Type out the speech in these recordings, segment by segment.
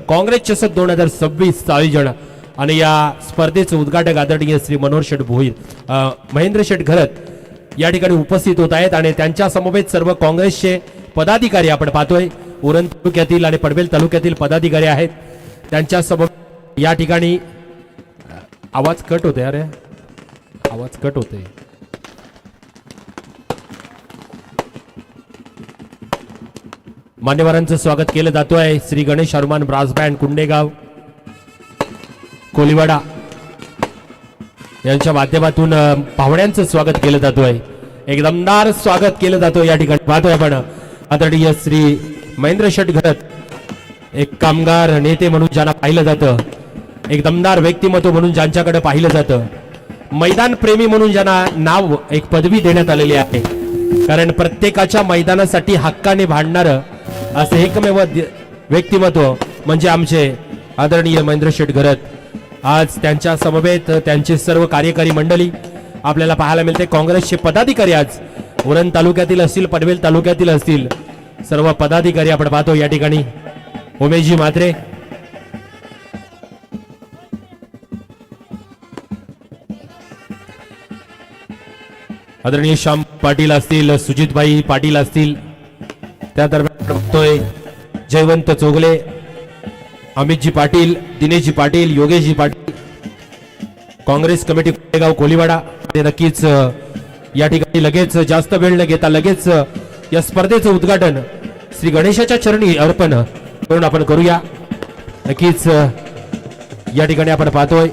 काँग्रेस चषक 2026 आयोजन आणि या स्पर्धेचे उद्घाटक आदरणीय श्री मनोहर शेठ भोईर महेंद्र शेठ घरत या ठिकाणी उपस्थित होत आहेत आणि त्यांच्या समवेत सर्व काँग्रेसचे पदाधिकारी आपण पाहतोय उरण तालुक्यातील आणि पनवेल तालुक्यातील पदाधिकारी आहेत त्यांच्या समवेत या ठिकाणी आवाज कट होते अरे आवाज कट होते मान्यवरांचं स्वागत केलं जातोय श्री गणेश हनुमान ब्रास बँड कुंडेगाव कोलीवाडा यांच्या माध्यमातून पाहुण्यांचं स्वागत केलं जातोय एक दमदार स्वागत केलं जातोय या ठिकाणी पाहतोय आपण आदरणीय श्री महेंद्र शेठ घरत एक कामगार नेते म्हणून ज्यांना पाहिलं जातं एक दमदार व्यक्तिमत्व म्हणून ज्यांच्याकडे पाहिलं जातं मैदान प्रेमी म्हणून ज्यांना नाव एक पदवी देण्यात आलेली आहे कारण प्रत्येकाच्या मैदानासाठी हक्काने भांडणारं असं एकमेव व्यक्तिमत्व म्हणजे आमचे आदरणीय महेंद्र शेठ घरत आज त्यांच्या समवेत त्यांचे सर्व कार्यकारी मंडळी आपल्याला पाहायला मिळते काँग्रेसचे पदाधिकारी आज उरण तालुक्यातील असतील पनवेल तालुक्यातील असतील सर्व पदाधिकारी आपण पाहतो या ठिकाणी उमेशजी म्हात्रे आदरणीय श्याम पाटील असतील सुजितभाई पाटील असतील त्या दरम्यान बघतोय जयवंत चोगले अमितजी पाटील दिनेशजी पाटील योगेशजी पाटील काँग्रेस कमिटी कोळेगाव कोलीवाडा नक्कीच या ठिकाणी लगेच जास्त वेळ न घेता लगेच या स्पर्धेचं उद्घाटन श्री गणेशाच्या चरणी अर्पण करून आपण करूया नक्कीच या ठिकाणी आपण पाहतोय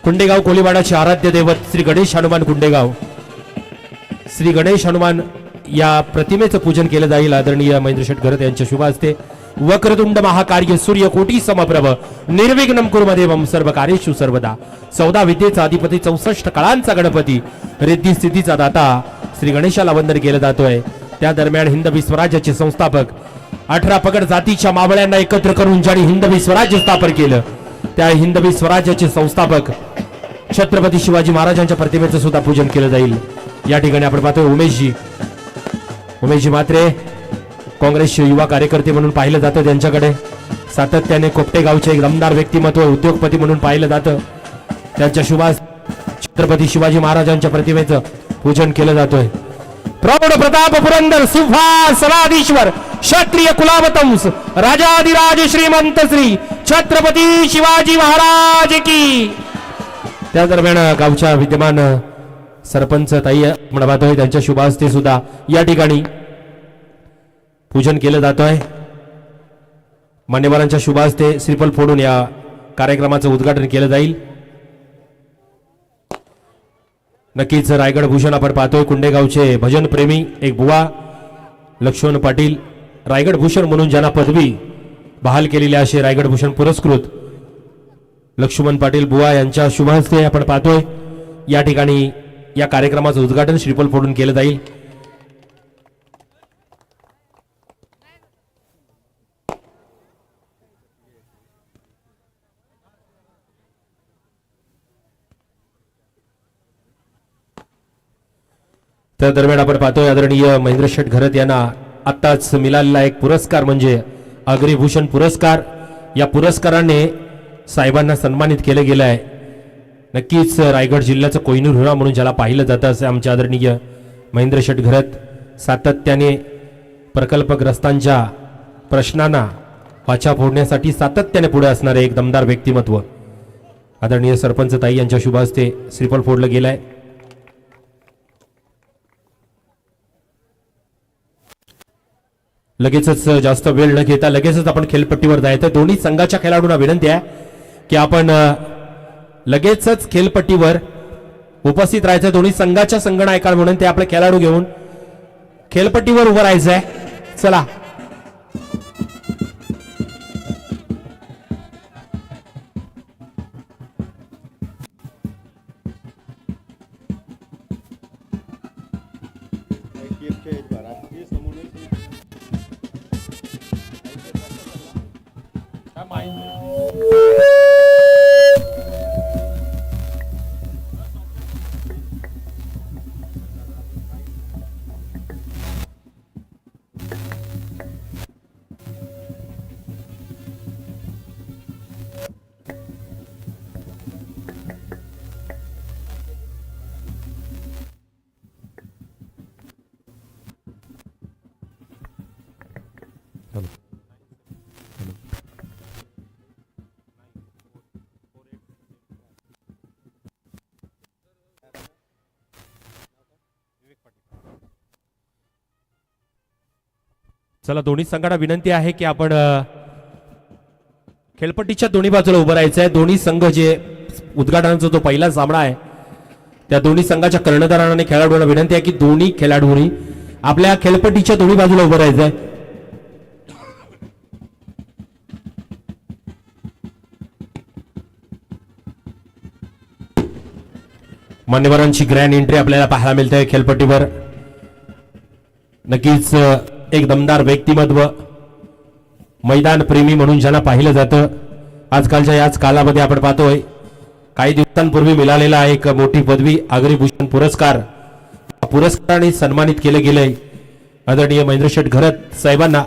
कुंडेगाव कोलीवाडाचे आराध्य दैवत श्री गणेश हनुमान कुंडेगाव श्री गणेश हनुमान या प्रतिमेचं पूजन केलं जाईल आदरणीय महेंद्र शेठ घरत यांच्या शुभ हस्ते वक्रतुंड महाकार्य सूर्यकोटी समप्रभ निर्विघ्नं कुरु मदेवं सर्व कार्येषु सर्वदा 14 विद्येचा अधिपती 64 कळांचा गणपती रिद्धी स्थितीचा दाता श्री गणेशाला वंदन केलं जातोय त्या हिंदवी स्वराज्याचे संस्थापक 18 पगड जातीच्या मावळ्यांना एकत्र करून ज्यांनी हिंदवी स्वराज्य स्थापन केलं त्या हिंदवी स्वराज्याचे संस्थापक छत्रपती शिवाजी महाराजांच्या प्रतिमेचं सुद्धा पूजन केलं जाईल या ठिकाणी आपण पाहतोय उमेशजी म्हात्रे काँग्रेसचे युवा कार्यकर्ते म्हणून पाहिलं जातं त्यांच्याकडे सातत्याने कोपटे गावचे एक दमदार व्यक्तिमत्व उद्योगपती म्हणून पाहिलं जातं त्यांच्या शुभास छत्रपती शिवाजी महाराजांच्या प्रतिमेचं पूजन केलं जातोय प्रौढ प्रताप पुरंदर सुभाष समाधीश्वर क्षत्रिय कुलावतंस राजाधिराज श्रीमंत श्री छत्रपती शिवाजी महाराज की त्या दरम्यान गावच्या विद्यमान सरपंच ताई आपण पाहतोय त्यांच्या शुभ हस्ते सुद्धा या ठिकाणी पूजन केलं जातोय मान्यवरांच्या शुभ हस्ते श्रीफल फोडून या कार्यक्रमाचं उद्घाटन केलं जाईल नक्कीच रायगड भूषण आपण पाहतोय कुंडेगावचे भजन प्रेमी एक बुवा लक्ष्मण पाटील रायगड भूषण म्हणून ज्यांना पदवी बहाल केलेली असे रायगड भूषण पुरस्कृत लक्ष्मण पाटील बुवा यांच्या शुभ हस्ते आपण पाहतोय या ठिकाणी या कार्यक्रमाचं उद्घाटन श्रीफल फोडून केलं जाईल त्या दरम्यान आपण पाहतोय आदरणीय महेंद्र शेठ घरत यांना आत्ताच मिळालेला एक पुरस्कार म्हणजे अग्रिभूषण पुरस्कार या पुरस्काराने साहेबांना सन्मानित केलं गेलं आहे नक्कीच रायगड जिल्ह्याचं कोहिनूर हिरा म्हणून ज्याला पाहिलं जातं असे आमचे आदरणीय महेंद्र शेठ घरत सातत्याने प्रकल्पग्रस्तांच्या प्रश्नांना वाचा फोडण्यासाठी सातत्याने पुढे असणारे एक दमदार व्यक्तिमत्व आदरणीय सरपंच ताई यांच्या शुभ हस्ते श्रीफळ फोडलं गेलंय लगेचच जास्त वेळ न घेता लगेचच आपण खेळपट्टीवर जायचं दोन्ही संघाच्या खेळाडूंना विनंती आहे की आपण लगेचच खेळपट्टीवर उपस्थित राहायचं दोन्ही संघाच्या संगणकाला म्हणून ते आपले खेळाडू घेऊन खेळपट्टीवर उभं राहायचंय चला चला दोन्ही संघांना विनंती आहे की आपण खेळपट्टीच्या दोन्ही बाजूला उभं राहायचं आहे. दोन्ही संघ जे उद्घाटनाचा जो पहिला सामना आहे त्या दोन्ही संघाच्या कर्णधारांना आणि खेळाडूंना विनंती आहे की दोन्ही खेळाडूंनी आपल्या खेळपट्टीच्या दोन्ही बाजूला उभं राहायचं आहे. मान्यवरांची ग्रँड एंट्री आपल्याला पाहायला मिळते खेळपट्टीवर. नक्कीच एक दमदार व्यक्तिमत्व, मैदान प्रेमी म्हणून ज्यांना पाहिलं जातं. आजकालच्या याच कालामध्ये आपण पाहतोय काही दिवसांपूर्वी मिळालेला एक मोठी पदवी अग्रिभूषण पुरस्काराने सन्मानित केले गेले आदरणीय महेंद्र शेठ घरत साहेबांना.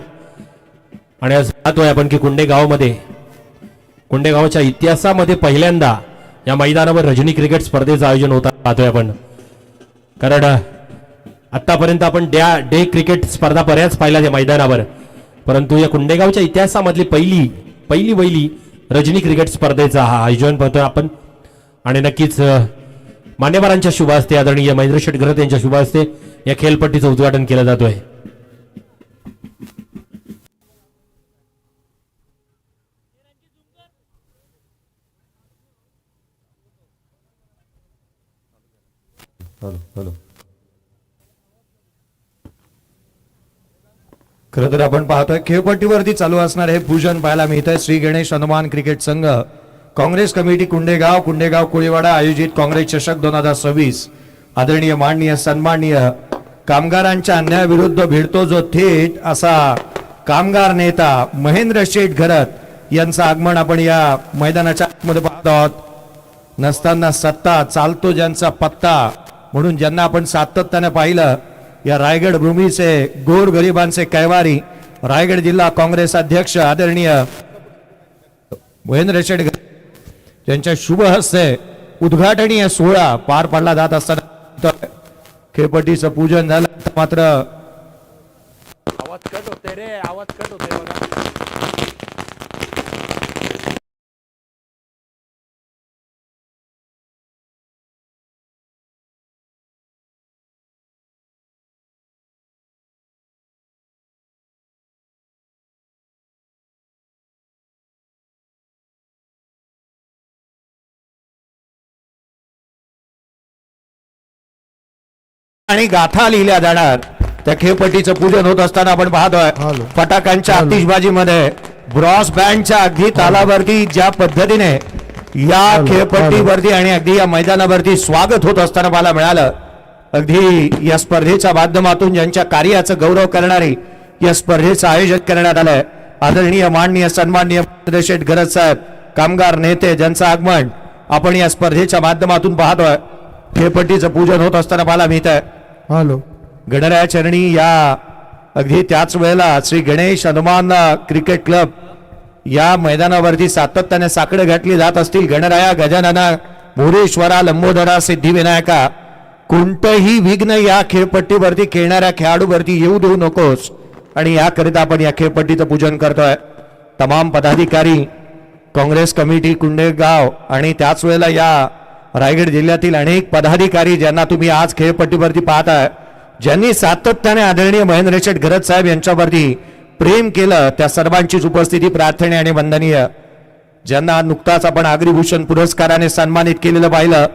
आणि आज पाहतोय आपण की कुंडेगावच्या इतिहासामध्ये पहिल्यांदा या मैदानावर रजनी क्रिकेट स्पर्धेचं आयोजन होताना पाहतोय आपण. कारण आतापर्यंत आपण डे क्रिकेट स्पर्धा बऱ्याच पाहिल्या त्या मैदानावर, परंतु या कुंडेगावच्या इतिहासामधली पहिली रजनी क्रिकेट स्पर्धेचा हा आयोजन पाहतोय आपण. आणि नक्कीच मान्यवरांच्या शुभ हस्ते आदरणीय महेंद्र शेठ घरत यांच्या शुभ हस्ते या खेळपट्टीचं उद्घाटन केलं जातोय. खरं तर आपण पाहतोय खेळपट्टीवरती चालू असणार हे पूजन पाहायला मिळतंय. श्री गणेश हनुमान क्रिकेट संघ काँग्रेस कमिटी कुंडेगाव कोळीवाडा आयोजित काँग्रेस चषक 2026. आदरणीय माननीय सन्माननीय कामगारांच्या अन्यायाविरुद्ध भिडतो जो थेट असा कामगार नेता महेंद्र शेठ घरत यांचं आगमन आपण या मैदानाच्या आतमध्ये पाहत आहोत. नसताना सत्ता चालतो ज्यांचा पत्ता म्हणून ज्यांना आपण सातत्याने पाहिलं या रायगड भूमीचे गोर गरिबांचे कैवारी रायगड जिल्हा काँग्रेस अध्यक्ष आदरणीय महेंद्र शेठ यांच्या शुभ हस्ते उद्घाटनीय सोहळा पार पडला जात असताना खेळपट्टीचं पूजन झालं. मात्र आवाज कट होते रे, आवाज कट होते बघा. आणि गाथा लिहिल्या जाणार त्या खेळपट्टीचं पूजन होत असताना आपण पाहतोय फटाक्यांच्या आतिषबाजीमध्ये ब्रॉस बँडच्या अगदी तालावरती ज्या पद्धतीने या खेळपट्टीवरती आणि अगदी या मैदानावरती स्वागत होत असताना मला मिळालं. अगदी या स्पर्धेच्या माध्यमातून ज्यांच्या कार्याचं गौरव करणारी या स्पर्धेचं आयोजन करण्यात आलंय आदरणीय माननीय सन्माननीय महेंद्र शेठ घरत साहेब कामगार नेते ज्यांचं आगमन आपण या स्पर्धेच्या माध्यमातून पाहतोय. खेळपट्टीचं पूजन होत असताना पाहायला मिळत आहे. गणराया चरणी या अगदी त्याच वेळेला श्री गणेश हनुमान क्रिकेट क्लब या मैदानावरती सातत्याने साकडे घातली जात असतील. गणराया गजानना मोरेश्वरा लंबोदरा सिद्धिविनायका कोणतंही विघ्न या खेळपट्टीवरती खेळणाऱ्या खेळाडूवरती येऊ देऊ नकोस आणि याकरिता आपण या खेळपट्टीचं पूजन करतोय. तमाम पदाधिकारी काँग्रेस कमिटी कुंडेगाव आणि त्याच वेळेला या रायगड जिल्ह्यातील अनेक पदाधिकारी ज्यांना तुम्ही आज खेळपट्टीवरती पाहताय, ज्यांनी सातत्याने आदरणीय महेंद्र शेठ घरत साहेब यांच्यावरती प्रेम केलं त्या सर्वांचीच उपस्थिती प्रार्थनीय आणि वंदनीय. ज्यांना नुकताच आपण अग्रिभूषण पुरस्काराने सन्मानित केलेलं पाहिलं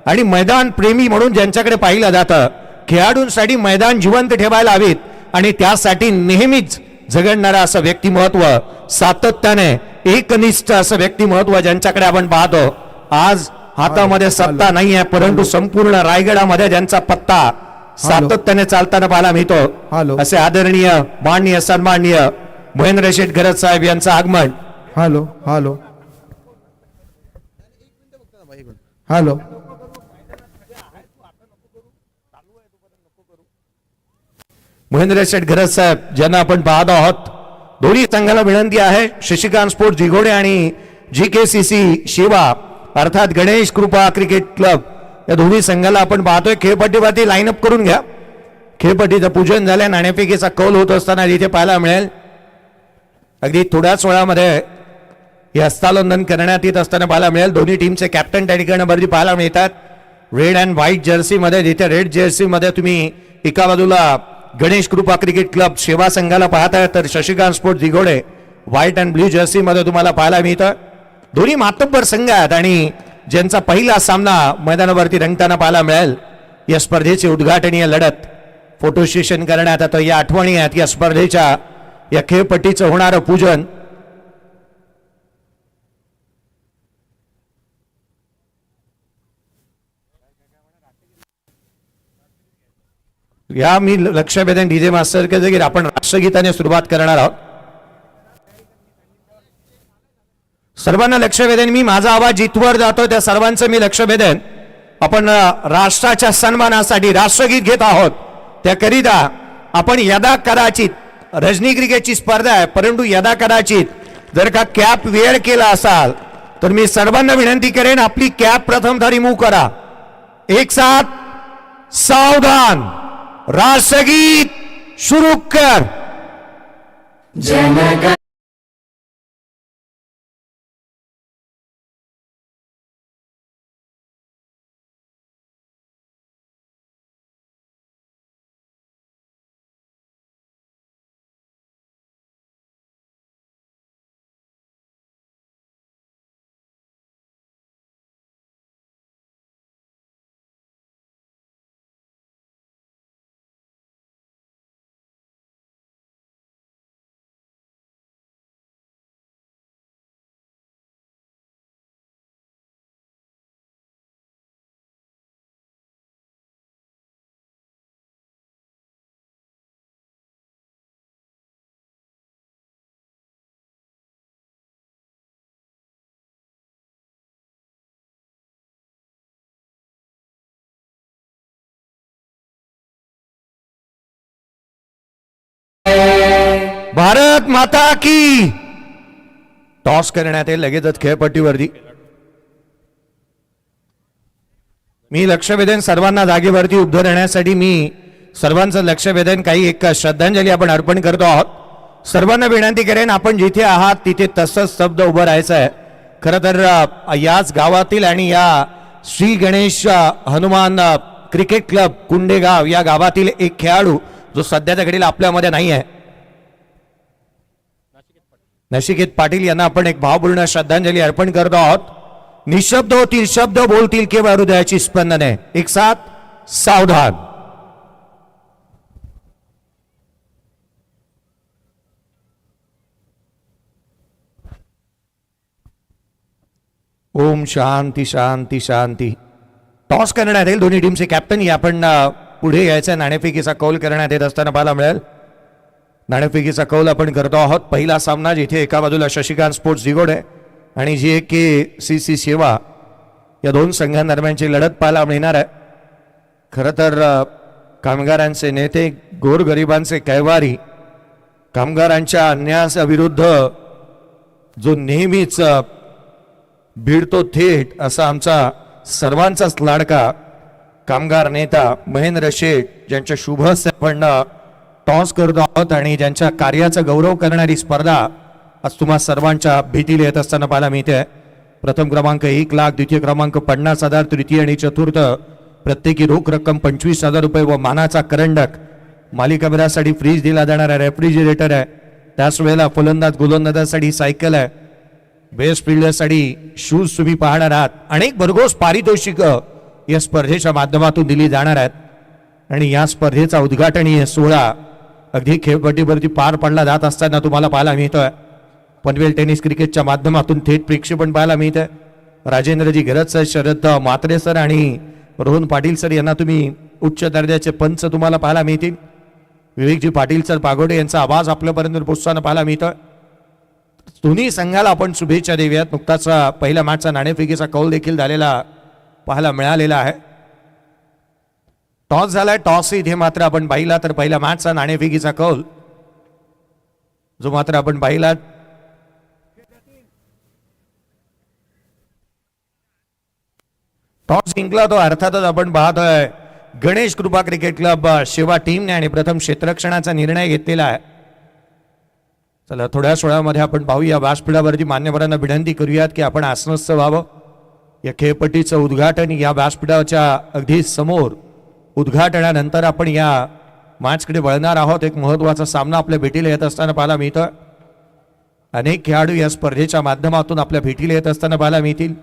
आणि मैदान प्रेमी म्हणून ज्यांच्याकडे पाहिलं जातं. खेळाडूंसाठी मैदान जिवंत ठेवायला हवीत आणि त्यासाठी नेहमीच झगडणारं असं व्यक्तिमत्व, सातत्याने एकनिष्ठ असं व्यक्तिमत्व ज्यांच्याकडे आपण पाहतो. आज हातामध्ये सत्ता नाही आहे परंतु संपूर्ण रायगडामध्ये ज्यांचा पत्ता सातत्याने चालताना पाहायला मिळतो असे आदरणीय माननीय सन्माननीय महेंद्र शेठ घरत साहेब यांचं आगमन. महेंद्र शेठ घरत साहेब ज्यांना आपण पाहत आहोत. दोन्ही संघाला विनंती आहे शशिकांत स्पोर्ट्स जिघोडे आणि GKCC शिवा अर्थात गणेश कृपा क्रिकेट क्लब या दोन्ही संघाला आपण पाहतोय. खेळपट्टीवरती लाईनअप करून घ्या. खेळपट्टीचं पूजन झालं. नाणेफेकीचा कौल होत असताना इथे पाहायला मिळेल. अगदी थोड्याच वेळामध्ये हे हस्तांदोलन करण्यात येत असताना पाहायला मिळेल. दोन्ही टीमचे कॅप्टन त्या ठिकाणी वरती पाहायला मिळतात. रेड अँड व्हाईट जर्सी मध्ये, जिथे रेड जर्सी मध्ये तुम्ही एका बाजूला गणेश कृपा क्रिकेट क्लब सेवा संघाला पाहताय तर शशिकांत स्पोर्ट दिघोडे व्हाईट अँड ब्ल्यू जर्सी मध्ये तुम्हाला पाहायला मिळतं. दोन्ही मातब्बर संघ आहेत आणि ज्यांचा पहिला सामना मैदानावरती रंगताना पाहायला मिळेल. या स्पर्धेची उद्घाटनीय लढत फोटो सेशन करण्यात आता या आठवणी आहेत या स्पर्धेच्या. या खेळपट्टीचं होणारं पूजन या मी लक्ष वेधन डीजे मास्टर के जागीर आपण राष्ट्रगीताने सुरुवात करणार आहोत. सर्वांना लक्ष वेधन मी माझा आवाज जिथवर जातो त्या सर्वांचं मी लक्ष वेधन. आपण राष्ट्राच्या सन्मानासाठी राष्ट्रगीत घेत आहोत. त्याकरिता आपण यदा कदाचित रजनी क्रिकेटची स्पर्धा आहे परंतु यदा कदाचित जर का कॅप वेअर केला असाल तर मी सर्वांना विनंती करेन आपली कॅप प्रथम तरी मूव्ह करा. एक साथ सावधान राष्ट्रगीत शुरू कर. जनगण भारत माता की. टॉस करण्यात येईल लगेचच खेळपट्टीवरती. मी लक्ष वेधन सर्वांना जागेवरती उभं राहण्यासाठी मी सर्वांचं लक्ष वेधन काही एक श्रद्धांजली आपण अर्पण करतो आहोत. सर्वांना विनंती करेन आपण जिथे आहात तिथे तसंच शब्द उभं राहायचं आहे. खरं तर याच गावातील आणि या श्री गणेश हनुमान क्रिकेट क्लब कुंडेगाव या गावातील एक खेळाडू जो सध्याच्या घडीला आपल्यामध्ये नाही आहे नचिकेत पाटील यांना आपण एक भावपूर्ण श्रद्धांजली अर्पण करतो आहोत. निशब्द होतील शब्द बोलतील केवळ हृदयाची स्पंदने. एक साथ सावधान. ओम शांती शांती शांती. टॉस करण्यात येईल. दोन्ही टीमचे कॅप्टन या आपण पुढे यायचा नाणेफेकीचा कौल करण्यात येत असताना पाहायला मिळेल. नाणेफेकीचा कौल आपण करतो आहोत. पहिला सामना जिथे एका बाजूला शशिकांत स्पोर्ट्स दिघोडे आणि JKCC सेवा या दोन संघांदरम्यानची लढत पाहायला मिळणार आहे. खरं तर कामगारांचे नेते गोरगरिबांचे कैवारी कामगारांच्या अन्यायाविरुद्ध जो नेहमीच भिडतो थेट असा आमचा सर्वांचाच लाडका कामगार नेता महेंद्र शेठ ज्यांच्या शुभ हस्ते आपण टॉस करतो आहोत आणि ज्यांच्या कार्याचा गौरव करणारी स्पर्धा आज तुम्हा सर्वांच्या भीतीला येत असताना पाहायला मिळते. प्रथम क्रमांक 1 लाख, द्वितीय क्रमांक 50,000, तृतीय आणि चतुर्थ प्रत्येकी रोख रक्कम 25,000 रुपये व मानाचा करंडक. मालिकाभरासाठी फ्रीज दिला जाणारा रेफ्रिजरेटर आहे. त्याच वेळेला फलंदाज गोलंदाजासाठी सायकल आहे. बेस्ट फिल्डरसाठी शूज तुम्ही पाहणार आहात. अनेक भरघोस पारितोषिक या स्पर्धेच्या माध्यमातून दिली जाणार आहेत आणि या स्पर्धेचा उद्घाटनीय सोहळा अगदी खेळपट्टीवरती पार पडला जात असताना तुम्हाला पाहायला मिळतोय. पनवेल टेनिस क्रिकेटच्या माध्यमातून थेट प्रेक्षेपण पाहायला मिळतंय. राजेंद्रजी घरत सर, शरद म्हात्रे सर आणि रोहन पाटील सर यांना तुम्ही उच्च दर्जाचे पंच तुम्हाला पाहायला मिळतील. विवेकजी पाटील सर पागोडे यांचा आवाज आपल्यापर्यंत पोहोचताना पाहायला मिळतोय. दोन्ही संघाला आपण शुभेच्छा देऊयात. नुकताच पहिल्या मॅचचा नाणेफेकीचा कौल देखील झालेला पाहायला मिळालेला आहे. टॉस झालाय. टॉस इथे मात्र आपण पाहिला तर पहिल्या मॅचचा नाणेफेकीचा कौल जो मात्र आपण पाहिला टॉस जिंकला तो अर्थातच आपण पाहतोय गणेश कृपा क्रिकेट क्लब सेवा टीमने आणि प्रथम क्षेत्ररक्षणाचा निर्णय घेतलेला आहे. चला थोड्याच वेळामध्ये आपण पाहूया व्यासपीठावरती मान्यवरांना विनंती करूयात की आपण आसनस्थ व्हावं. या खेळपट्टीचं उद्घाटन या व्यासपीठाच्या अगदी समोर उद्घाटनानंतर आपण या मॅचकडे वळणार आहोत. एक महत्वाचा सामना आपल्या भेटीला येत असताना पाहायला मिळतं. अनेक खेळाडू या स्पर्धेच्या माध्यमातून आपल्या भेटीला येत असताना पाहायला मिळतील.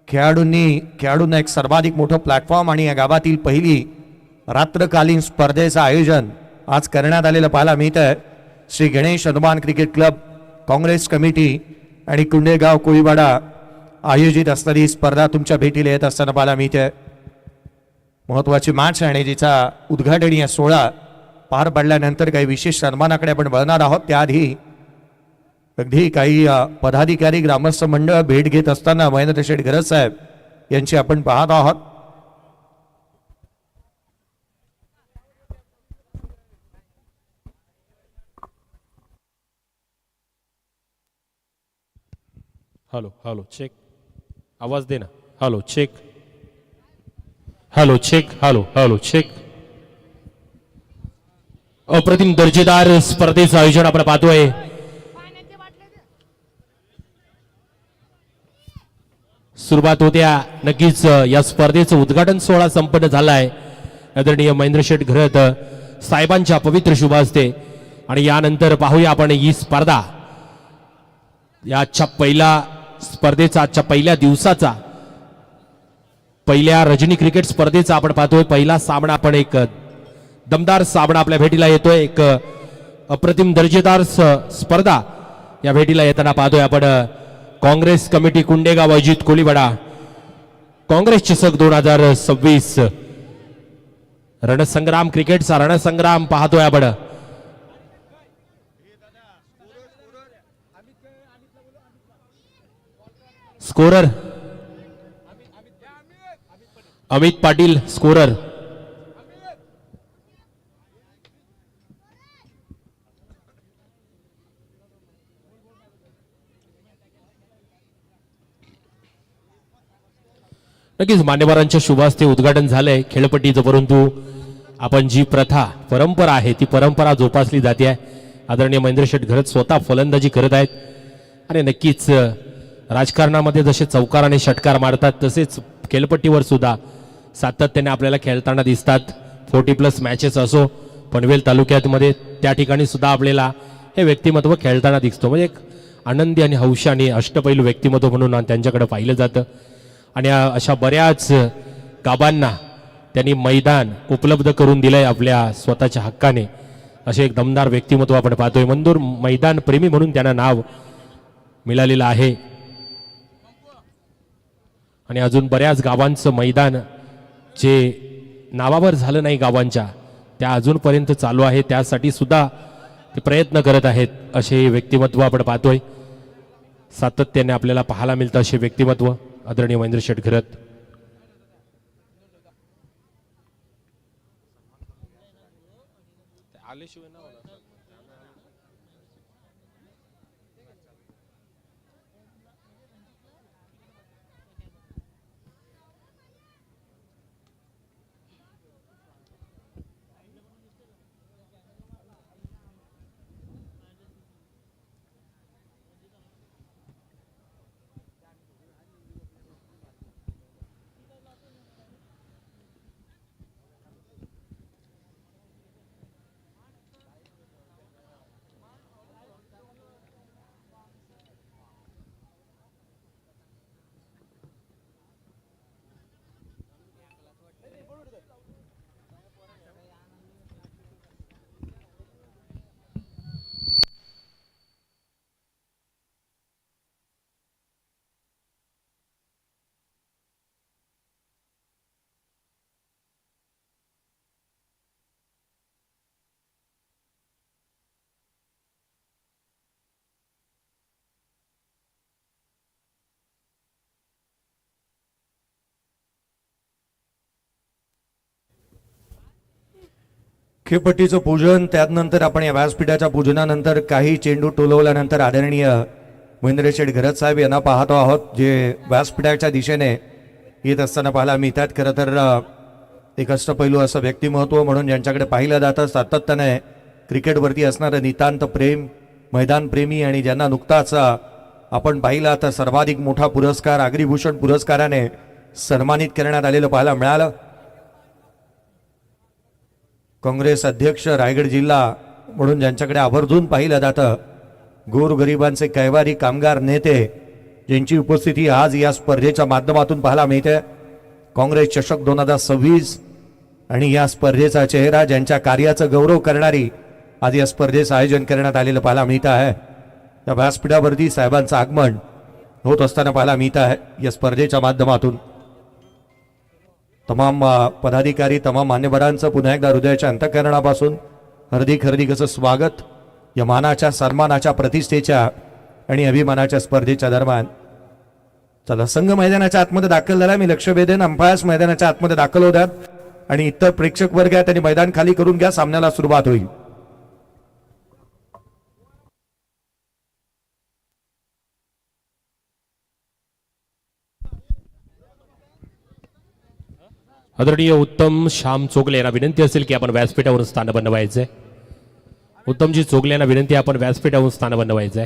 खेळाडूंना एक सर्वाधिक मोठं प्लॅटफॉर्म आणि या गावातील पहिली रात्रकालीन स्पर्धेचं आयोजन आज करण्यात आलेलं पाहायला मिळतं. Shri Ganesh Hanuman cricket club, Congress committee आणि कुंडेगाव कोळीवाडा आयोजित असणारी स्पर्धा तुमच्या भेटीला येत असताना पाहायला मिळते. महत्वाची मॅच आणि जिचा उद्घाटनीय सोहळा पार पडल्यानंतर काही विशेष सन्मानाकडे आपण वळणार आहोत. त्याआधी अगदी काही पदाधिकारी ग्रामस्थ मंडळ भेट घेत असताना महेंद्र शेठ घरत साहेब यांची आपण पाहत आहोत. हॅलो हॅलो चेक, आवाज दे ना. Hello check, hello check, hello hello check. अप्रतिम दर्जेदार स्पर्धेचं आयोजन आपण पाहतोय. सुरुवात होत्या नक्कीच या स्पर्धेचं उद्घाटन सोहळा संपन्न झालाय आदरणीय महेंद्र शेठ घरत साहेबांच्या पवित्र शुभ हस्ते. आणि यानंतर पाहूया आपण ही स्पर्धा याच्या पहिल्या स्पर्धेचा, आजच्या पहिल्या दिवसाचा, पहिल्या रजनी क्रिकेट स्पर्धेचा आपण पाहतोय पहिला सामना. आपण एक दमदार सामना आपल्या भेटीला येतोय. एक अप्रतिम दर्जेदार स्पर्धा या भेटीला येताना पाहतोय आपण. काँग्रेस कमिटी कुंडेगाव अजित कोळीवाडा काँग्रेस चषक 2026 रणसंग्राम क्रिकेटचा रणसंग्राम पाहतोय आपण. Scorer Amit Patil scorer. नक्कीच मान्यवरांच्या शुभ हस्ते उद्घाटन झालंय खेळपट्टीचं. परंतु आपण जी प्रथा परंपरा आहे ती परंपरा जोपासली जाते आहे. आदरणीय महेंद्र शेठ घरत स्वतः फलंदाजी करत आहेत आणि नक्कीच राजकारणामध्ये जसे चौकार आणि षटकार मारतात तसेच खेळपट्टीवर सुद्धा सातत्याने आपल्याला खेळताना दिसतात. 40+ मॅचेस असो पनवेल तालुक्यामध्ये त्या ठिकाणी सुद्धा आपल्याला हे व्यक्तिमत्व खेळताना दिसतो. म्हणजे एक आनंदी आणि हौशी आणि अष्टपैलू व्यक्तिमत्व म्हणून त्यांच्याकडे पाहिलं जातं. आणि अशा बऱ्याच गावांना त्यांनी मैदान उपलब्ध करून दिलंय आपल्या स्वतःच्या हक्काने. असे एक दमदार व्यक्तिमत्व आपण पाहतोय. मंदूर मैदान प्रेमी म्हणून त्यांना नाव मिळालेलं आहे. आणि अजून बऱ्याच गावांचं मैदान जे नावावर झालं नाही गावांच्या त्या अजूनपर्यंत चालू आहे. त्यासाठी सुद्धा ते प्रयत्न करत आहेत. असे व्यक्तिमत्व आपण पाहतोय. सातत्याने आपल्याला पाहायला मिळतं असे व्यक्तिमत्व आदरणीय महेंद्र शेठ घरत. खेळपट्टीचं पूजन, त्यानंतर आपण या व्यासपीठाच्या पूजनानंतर काही चेंडू टोलवल्यानंतर आदरणीय महेंद्र शेठ घरत साहेब यांना पाहतो आहोत, जे व्यासपीठाच्या दिशेने येत असताना पाहायला मिळतात. खरं तर एक अष्टपैलू असं व्यक्तिमत्व म्हणून ज्यांच्याकडे पाहिलं जातं, सातत्याने क्रिकेटवरती असणारं नितांत प्रेम, मैदान प्रेमी, आणि ज्यांना नुकताच आपण पाहिला तर सर्वाधिक मोठा पुरस्कार अग्निभूषण पुरस्काराने सन्मानित करण्यात आलेलं पाहायला मिळालं. काँग्रेस अध्यक्ष रायगड जिल्हा म्हणून ज्यांच्याकडे आवर्जून पाहिलं जातं, गोरगरिबांचे कैवारी कामगार नेते ज्यांची उपस्थिती आज या स्पर्धेच्या माध्यमातून पाहायला मिळते. काँग्रेस चषक 2026 आणि या स्पर्धेचा चेहरा ज्यांच्या कार्याचं गौरव करणारी आज या स्पर्धेचं आयोजन करण्यात आलेलं पाहायला मिळत आहे. त्या व्यासपीठावरती साहेबांचं आगमन होत असताना पाहायला मिळत आहे. या स्पर्धेच्या माध्यमातून तमाम पदाधिकारी, तमाम मान्यवरांचं पुन्हा एकदा हृदयाच्या अंतःकरणापासून हार्दिक असं स्वागत या मानाच्या, सन्मानाच्या, प्रतिष्ठेच्या आणि अभिमानाच्या स्पर्धेच्या दरम्यान. चला, संघ मैदानाच्या आतमध्ये दाखल झाला. मी लक्ष वेधेन, अंपायर्स मैदानाच्या आतमध्ये दाखल होतात आणि इतर प्रेक्षक वर्ग आहे त्यांनी मैदान खाली करून घ्या. सामन्याला सुरुवात होईल. आदरणीय उत्तम श्याम चोगले यांना विनंती असेल की आपण व्यासपीठावरून स्थान बनवायचंय. उत्तमजी चोगले यांना विनंती, आपण व्यासपीठावरून स्थान बनवायचंय.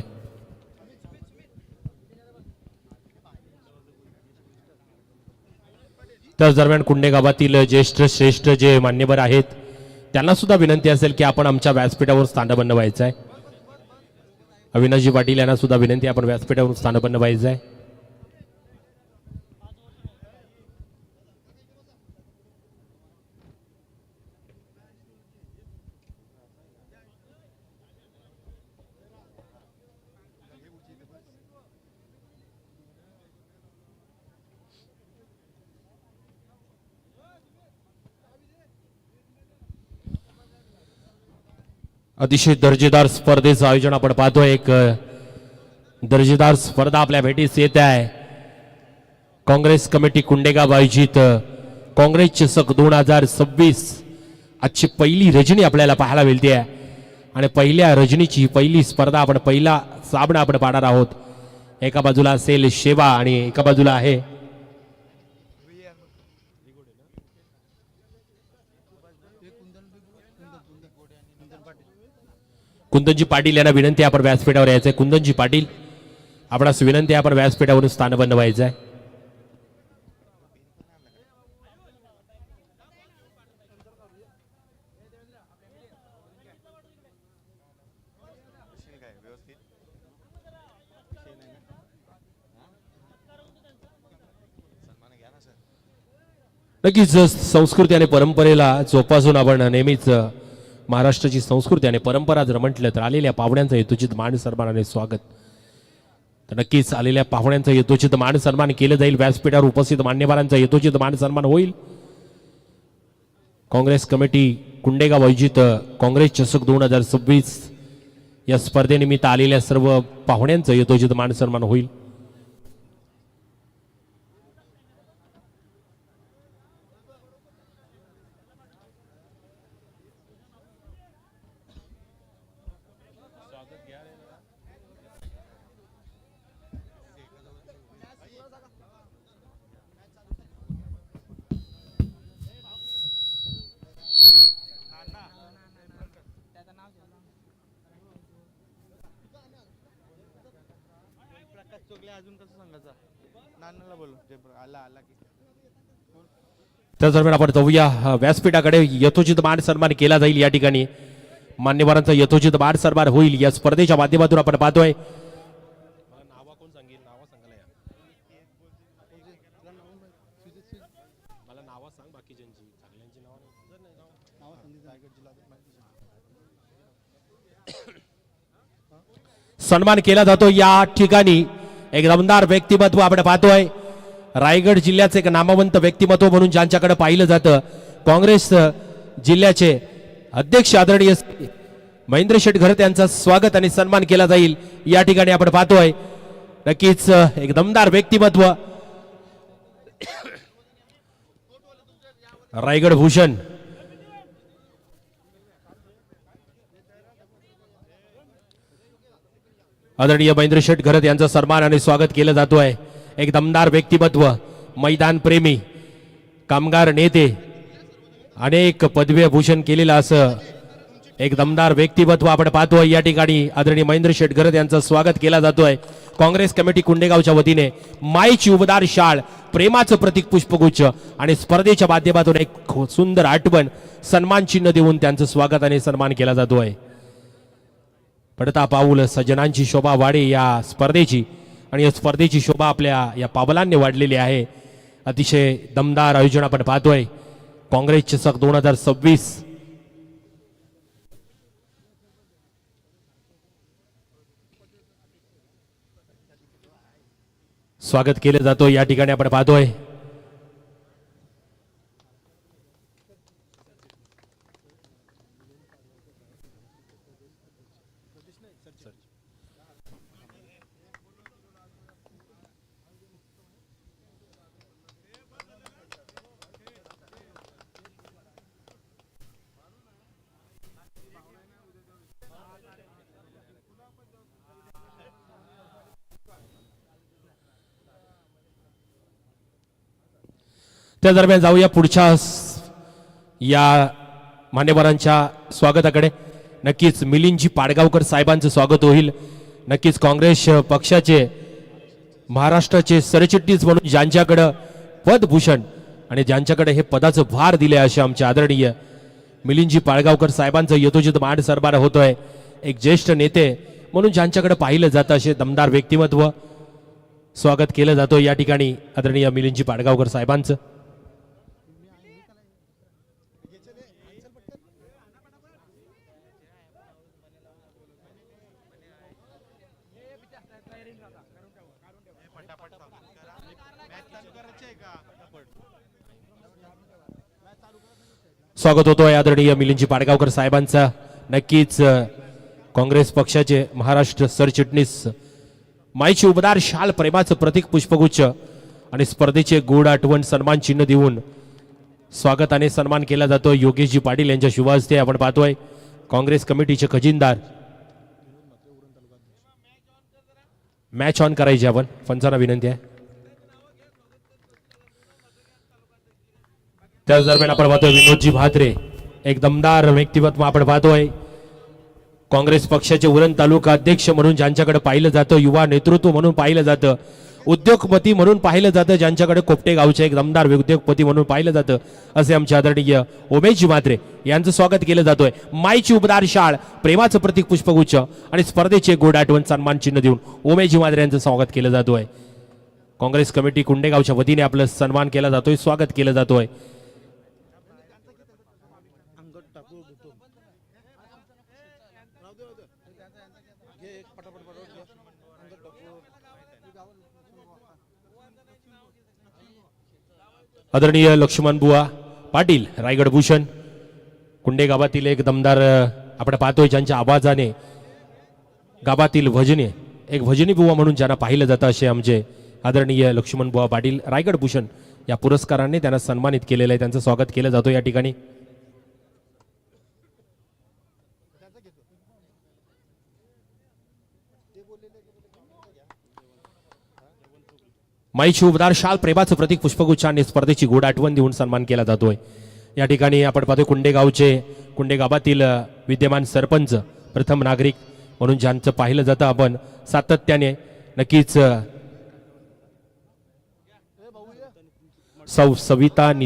त्याच दरम्यान कुंडे गावातील ज्येष्ठ श्रेष्ठ जे मान्यवर आहेत त्यांना सुद्धा विनंती असेल की आपण आमच्या व्यासपीठावर स्थान बनवायचंय. अविनाशजी पाटील यांना सुद्धा विनंती, आपण व्यासपीठावरून स्थान बनवायचंय. अतिशय दर्जेदार स्पर्धेचं आयोजन आपण पाहतोय. एक दर्जेदार स्पर्धा आपल्या भेटीस येत आहे. काँग्रेस कमिटी कुंडेगाव आयोजित काँग्रेस चषक 2026 आजची पहिली रजनी आपल्याला पाहायला मिळते आहे आणि पहिल्या रजनीची पहिली स्पर्धा आपण पहिला सामना आपण पाहणार आहोत. एका बाजूला असेल शेवा आणि एका बाजूला आहे कुंदनजी पाटील यांना विनंती, आपण व्यासपीठावर यायचंय. कुंदनजी पाटील, आपणास विनंती, आपण व्यासपीठावरून स्थान बनवायचंय. नक्कीच संस्कृती आणि परंपरेला जोपासून आपण नेहमीच महाराष्ट्राची संस्कृती आणि परंपरा जर म्हटलं तर आलेल्या पाहुण्यांचं यथोचित मान सन्मानाने स्वागत. तर नक्कीच आलेल्या पाहुण्यांचं यथोचित मान सन्मान केलं जाईल. व्यासपीठावर उपस्थित मान्यवरांचा यथोचित मान सन्मान होईल. काँग्रेस कमिटी कुंडेगाव आयोजित काँग्रेस चषक 2026 या स्पर्धेनिमित्त आलेल्या सर्व पाहुण्यांचं यथोचित मान सन्मान होईल. त्या दरम्यान आपण जाऊया व्यासपीठाकडे. यथोचित मान सन्मान केला जाईल. या ठिकाणी मान्यवरांचा यथोचित मान सन्मान होईल. या स्पर्धेच्या माध्यमातून आपण पाहतोय. सन्मान केला जातो. या ठिकाणी एक दमदार व्यक्तिमत्व आपण पाहतोय. रायगड जिल्ह्याचे एक नामवंत व्यक्तिमत्व म्हणून ज्यांच्याकडे पाहिलं जातं, काँग्रेस जिल्ह्याचे अध्यक्ष आदरणीय महेंद्र शेठ घरत यांचा स्वागत आणि सन्मान केला जाईल. या ठिकाणी आपण पाहतोय नक्कीच एक दमदार व्यक्तिमत्व रायगड भूषण आदरणीय महेंद्र शेठ घरत यांचा सन्मान आणि स्वागत केलं जातोय. एक दमदार व्यक्तिमत्व, मैदान प्रेमी, कामगार नेते, अनेक पदवी भूषण केलेलं असं एक दमदार व्यक्तिमत्व आपण पाहतोय. या ठिकाणी आदरणीय महेंद्र शेठ घरत यांचं स्वागत केला जातोय. काँग्रेस कमिटी कुंडेगावच्या वतीने माईची उबदार शाळ प्रेमाचं प्रतीक पुष्पगुच्छ आणि स्पर्धेच्या माध्यमातून एक सुंदर आठवण सन्मान चिन्ह देऊन त्यांचं स्वागत आणि सन्मान केला जातोय. पडता पाऊल सज्जनांची शोभा वाढे या स्पर्धेची आणि या स्पर्धेची शोभा आपल्या या पावलांनी वाढलेली आहे. अतिशय दमदार आयोजन आपण पाहतोय. काँग्रेस चषक 2026 स्वागत केलं जातो. या ठिकाणी आपण पाहतोय त्या दरम्यान जाऊया पुढच्या या मान्यवरांच्या स्वागताकडे. नक्कीच मिलिंदजी पाडगावकर साहेबांचं स्वागत होईल. नक्कीच काँग्रेस पक्षाचे महाराष्ट्राचे सरचिटणीस म्हणून ज्यांच्याकडे पदभूषण आणि ज्यांच्याकडे हे पदाचं भार दिले असे आमचे आदरणीय मिलिंदजी पाडगावकर साहेबांचं यथोचित मान सरबार होतोय. एक ज्येष्ठ नेते म्हणून ज्यांच्याकडे पाहिलं जातं असे दमदार व्यक्तिमत्व स्वागत केलं जातं या ठिकाणी आदरणीय मिलिंदजी पाडगावकर साहेबांचं. स्वागत होतोय आदरणीय मिलिंदजी पाडगावकर साहेबांचा. नक्कीच काँग्रेस पक्षाचे महाराष्ट्र सरचिटणीस माईची उबदार शाल प्रेमाचं प्रतीक पुष्पगुच्छ आणि स्पर्धेचे गोड आठवण सन्मान चिन्ह देऊन स्वागत आणि सन्मान केला जातो. योगेशजी पाटील यांच्या शुभ हस्ते आपण पाहतोय. काँग्रेस कमिटीचे खजिनदार मॅच ऑन करायची आपण पंचांना विनंती आहे. त्याच दरम्यान आपण पाहतोय विनोदजी म्हात्रे एक दमदार व्यक्तिमत्व आपण पाहतोय. काँग्रेस पक्षाचे उरण तालुका अध्यक्ष म्हणून ज्यांच्याकडे पाहिलं जातं, युवा नेतृत्व म्हणून पाहिलं जातं, उद्योगपती म्हणून पाहिलं जातं, ज्यांच्याकडे कोपटे गावचे एक दमदार उद्योगपती म्हणून पाहिलं जातं असे आमचे आदरणीय उमेशजी म्हात्रे यांचं स्वागत केलं जातोय. माईची उबदार शाळ प्रेमाचं प्रतीक पुष्पगुच्छ आणि स्पर्धेचे गोड आठवण सन्मान चिन्ह देऊन उमेशजी म्हात्रे यांचं स्वागत केलं जातोय. काँग्रेस कमिटी कुंडेगावच्या वतीने आपलं सन्मान केला जातोय, स्वागत केलं जातोय. आदरणीय लक्ष्मण बुवा पाटील रायगड भूषण कुंडे गावातील एक दमदार आपण पाहतोय ज्यांच्या आवाजाने गावातील भजने एक भजनी बुवा म्हणून ज्यांना पाहिलं जातं असे आमचे आदरणीय लक्ष्मण बुवा पाटील रायगड भूषण या पुरस्काराने त्यांना सन्मानित केलेलं आहे. त्यांचं स्वागत केलं जातं या ठिकाणी. माईची उबदार शाल प्रेमाचं प्रतीक पुष्पगुच्छ आणि स्पर्धेची गोड आठवण देऊन सन्मान केला जातोय. या ठिकाणी आपण पाहतोय कुंडे गावातील विद्यमान सरपंच प्रथम नागरिक म्हणून ज्यांचं पाहिलं जातं आपण सातत्याने. नक्कीच सौ सविता